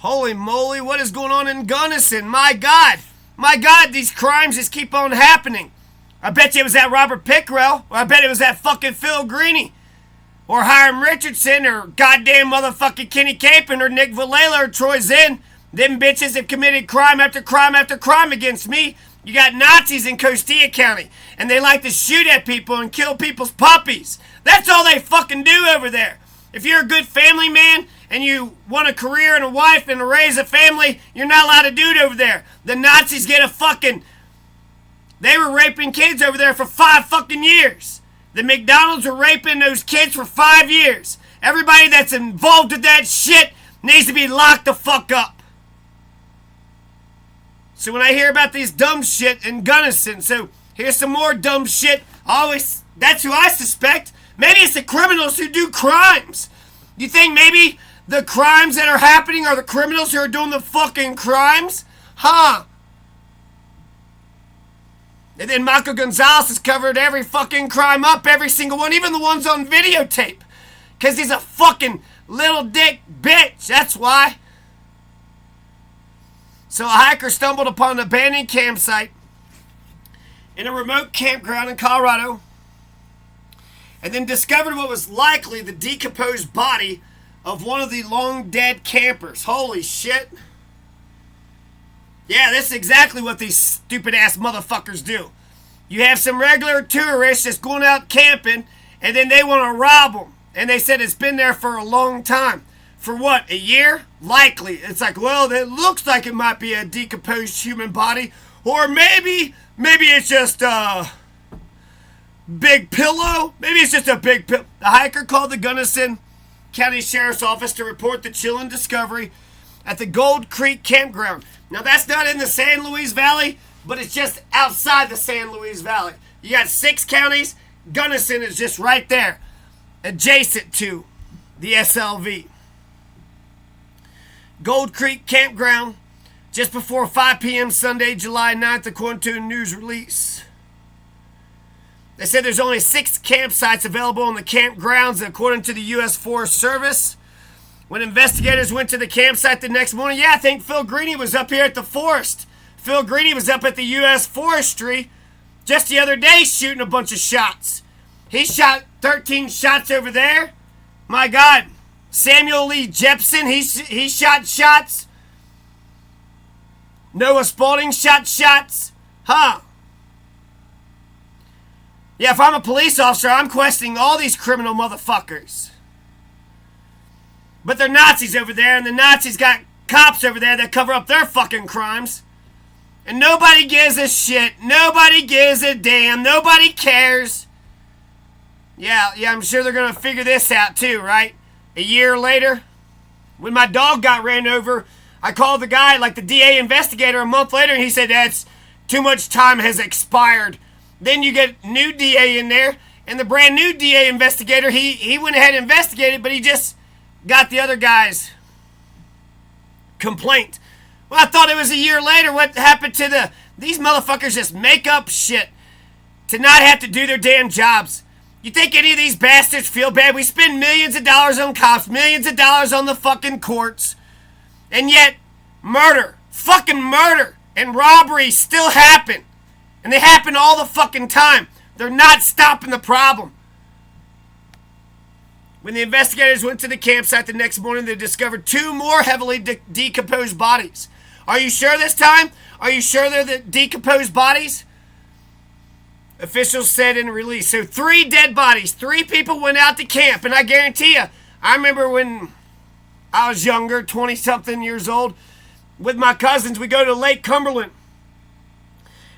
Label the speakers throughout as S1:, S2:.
S1: Holy moly, what is going on in Gunnison? My God, these crimes just keep on happening. I bet you it was that Robert Pickrell, or I bet it was that fucking Phil Greeney, or Hyram Richardson, or goddamn motherfucking Kenny Capen, or Nick Villella, or Troy Zinn. Them bitches have committed crime after crime after crime against me. You got Nazis in Costilla County, and they like to shoot at people and kill people's puppies. That's all they fucking do over there. If you're a good family man and you want a career and a wife and to raise a family, you're not allowed to do it over there. The Nazis get a fucking... They were raping kids over there for 5 fucking years. The McDonald's were raping those kids for 5 years. Everybody that's involved with that shit needs to be locked the fuck up. So when I hear about these dumb shit in Gunnison, so here's some more dumb shit. That's who I suspect. Maybe it's the criminals who do crimes. You think maybe the crimes that are happening are the criminals who are doing the fucking crimes? Huh? And then Michael Gonzalez has covered every fucking crime up, every single one, even the ones on videotape. Because he's a fucking little dick bitch, that's why. So a hiker stumbled upon an abandoned campsite in a remote campground in Colorado, and then discovered what was likely the decomposed body of one of the long-dead campers. Holy shit. Yeah, this is exactly what these stupid-ass motherfuckers do. You have some regular tourists just going out camping, and then they want to rob them. And they said it's been there for a long time. For what, a year? Likely. It's like, well, it looks like it might be a decomposed human body. Or maybe it's just a big pillow. Maybe it's just a big pillow. The hiker called the Gunnison County Sheriff's Office to report the chilling discovery at the Gold Creek Campground. Now, that's not in the San Luis Valley, but it's just outside the San Luis Valley. You got 6 counties. Gunnison is just right there, adjacent to the SLV. Gold Creek Campground, just before 5 p.m. Sunday, July 9th, according to a news release. They said there's only 6 campsites available on the campgrounds, according to the U.S. Forest Service. When investigators went to the campsite the next morning, I think Phil Greeney was up here at the forest. Phil Greeney was up at the U.S. Forestry just the other day shooting a bunch of shots. He shot 13 shots over there. My God. Samuel Lee Jepsen, he shot shots. Noah Spalding shot shots. Huh. Yeah, if I'm a police officer, I'm questioning all these criminal motherfuckers. But they're Nazis over there, and the Nazis got cops over there that cover up their fucking crimes. And nobody gives a shit. Nobody gives a damn. Nobody cares. Yeah, I'm sure they're going to figure this out too, right? A year later, when my dog got ran over, I called the guy, like the DA investigator, a month later, and he said, that's too much time has expired. Then you get new DA in there, and the brand new DA investigator, he went ahead and investigated, but he just got the other guy's complaint. Well, I thought it was a year later. What happened to these motherfuckers just make up shit to not have to do their damn jobs. You think any of these bastards feel bad? We spend millions of dollars on cops, millions of dollars on the fucking courts, and yet fucking murder and robbery still happen. And they happen all the fucking time. They're not stopping the problem. When the investigators went to the campsite the next morning, they discovered 2 more heavily decomposed bodies. Are you sure this time? Are you sure they're the decomposed bodies? Officials said in a release. So 3 dead bodies. 3 people went out to camp. And I guarantee you, I remember when I was younger, 20-something years old, with my cousins, we go to Lake Cumberland.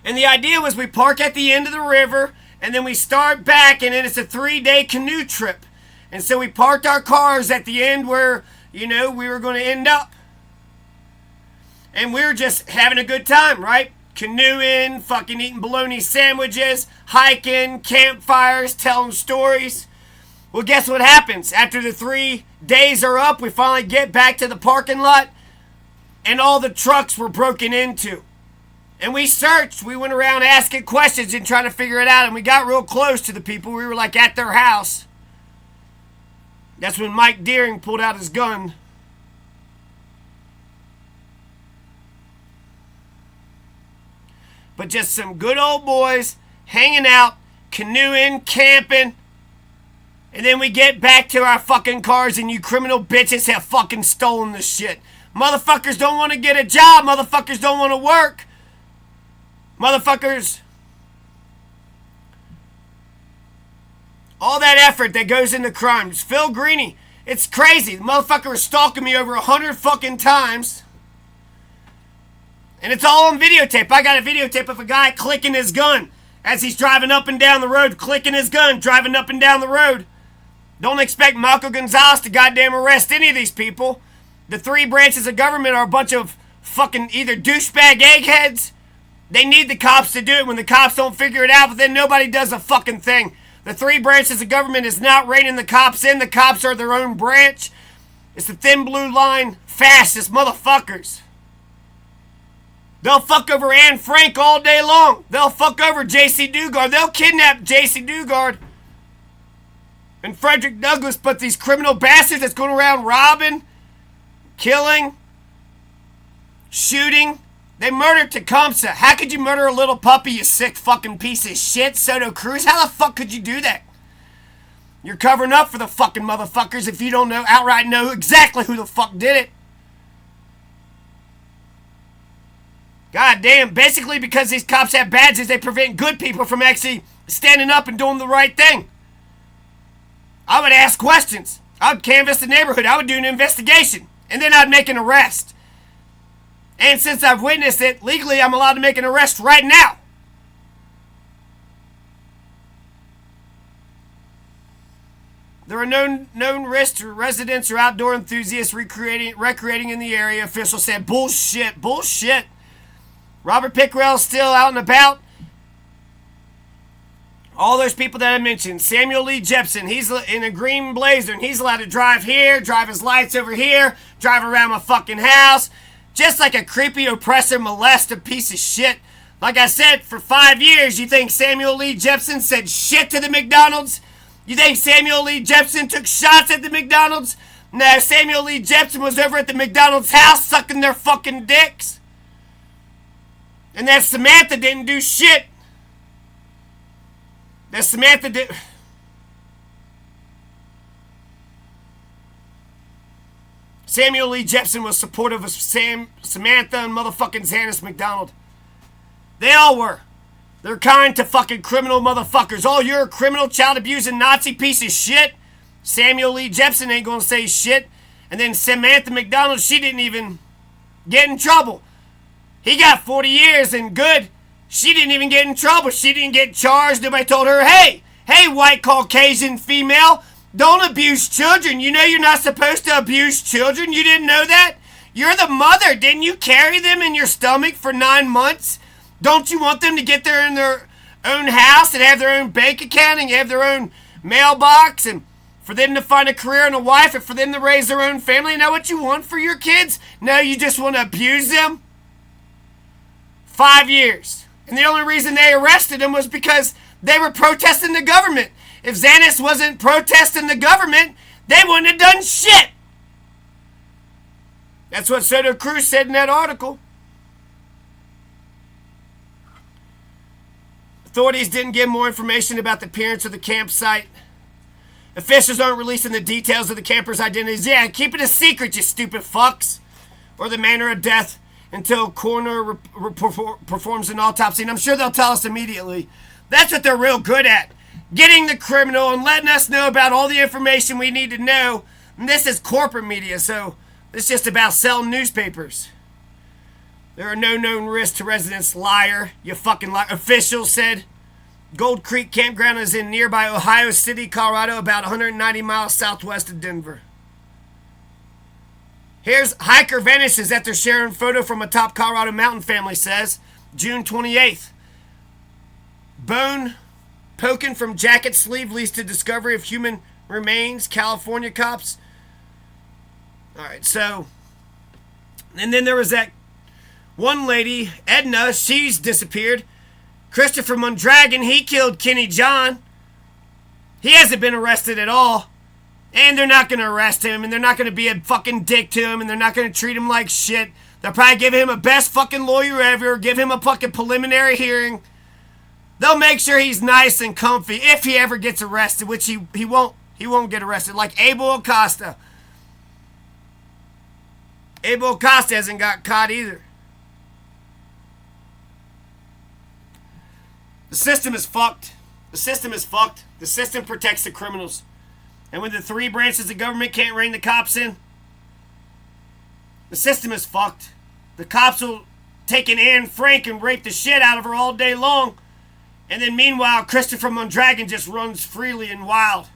S1: And the idea was we park at the end of the river, and then we start back, and then it's a 3-day canoe trip. And so we parked our cars at the end where, we were going to end up. And we were just having a good time, right? Canoeing, fucking eating bologna sandwiches, hiking, campfires, telling stories. Well, guess what happens? After the 3 days are up, we finally get back to the parking lot, and all the trucks were broken into. And we searched. We went around asking questions and trying to figure it out, and we got real close to the people. We were like at their house. That's when Mike Deering pulled out his gun. but just some good old boys hanging out, canoeing, camping. And then we get back to our fucking cars and you criminal bitches have fucking stolen the shit. Motherfuckers don't want to get a job. Motherfuckers don't want to work. Motherfuckers. All that effort that goes into crimes. Phil Greeney. It's crazy. The motherfucker was stalking me over 100 fucking times. And it's all on videotape. I got a videotape of a guy clicking his gun as he's driving up and down the road, clicking his gun, driving up and down the road. Don't expect Marco Gonzalez to goddamn arrest any of these people. The three branches of government are a bunch of fucking either douchebag eggheads. They need the cops to do it when the cops don't figure it out, but then nobody does a fucking thing. The three branches of government is not reining the cops in. The cops are their own branch. It's the thin blue line fascist motherfuckers. They'll fuck over Anne Frank all day long. They'll fuck over J.C. Dugard. They'll kidnap J.C. Dugard and Frederick Douglass, but these criminal bastards that's going around robbing, killing, shooting. They murdered Tecumseh. How could you murder a little puppy, you sick fucking piece of shit, Soto Cruz? How the fuck could you do that? You're covering up for the fucking motherfuckers if you don't outright know exactly who the fuck did it. God damn, basically because these cops have badges, they prevent good people from actually standing up and doing the right thing. I would ask questions. I would canvass the neighborhood. I would do an investigation. And then I'd make an arrest. And since I've witnessed it, legally I'm allowed to make an arrest right now. There are known risks to residents or outdoor enthusiasts recreating in the area. Officials said, bullshit. Robert Pickrell's still out and about. All those people that I mentioned. Samuel Lee Jepsen, he's in a green blazer, and he's allowed to drive here, drive his lights over here, drive around my fucking house. Just like a creepy oppressor, molester piece of shit. Like I said, for 5 years, you think Samuel Lee Jepsen said shit to the McDonald's? You think Samuel Lee Jepsen took shots at the McDonald's? No, Samuel Lee Jepsen was over at the McDonald's house sucking their fucking dicks. And that Samantha didn't do shit. That Samantha did... Samuel Lee Jepsen was supportive of Samantha and motherfucking Xanis McDonald. They all were. They're kind to fucking criminal motherfuckers. Oh, you're a criminal, child abusing Nazi piece of shit. Samuel Lee Jepsen ain't gonna say shit. And then Samantha McDonald, she didn't even get in trouble. He got 40 years and good. She didn't even get in trouble. She didn't get charged. Nobody told her, hey, white Caucasian female, don't abuse children. You know you're not supposed to abuse children. You didn't know that? You're the mother. Didn't you carry them in your stomach for 9 months? Don't you want them to get there in their own house and have their own bank account and have their own mailbox and for them to find a career and a wife and for them to raise their own family? You know what you want for your kids? No, you just want to abuse them? 5 years. And the only reason they arrested him was because they were protesting the government. If Xanis wasn't protesting the government, they wouldn't have done shit. That's what Soto Cruz said in that article. Authorities didn't give more information about the appearance of the campsite. Officials aren't releasing the details of the campers' identities. Yeah, keep it a secret, you stupid fucks. Or the manner of death until coroner performs an autopsy. And I'm sure they'll tell us immediately. That's what they're real good at. Getting the criminal and letting us know about all the information we need to know. And this is corporate media, so it's just about selling newspapers. There are no known risks to residents. Liar. You fucking liar. Officials said Gold Creek Campground is in nearby Ohio City, Colorado, about 190 miles southwest of Denver. Here's Hiker vanishes after sharing photo from a top Colorado mountain family, says June 28th. Bone poking from jacket sleeve leads to discovery of human remains. California cops. Alright, so. And then there was that one lady, Edna, she's disappeared. Christopher Mondragon, he killed Kenny John. He hasn't been arrested at all. And they're not going to arrest him, and they're not going to be a fucking dick to him, and they're not going to treat him like shit. They'll probably give him a best fucking lawyer ever, give him a fucking preliminary hearing. They'll make sure he's nice and comfy if he ever gets arrested, which he won't. He won't get arrested. Like Abel Acosta. Abel Acosta hasn't got caught either. The system is fucked. The system is fucked. The system protects the criminals. And when the three branches of government can't rein the cops in, the system is fucked. The cops will take an Anne Frank and rape the shit out of her all day long. And then meanwhile, Christopher Mondragon just runs freely and wild.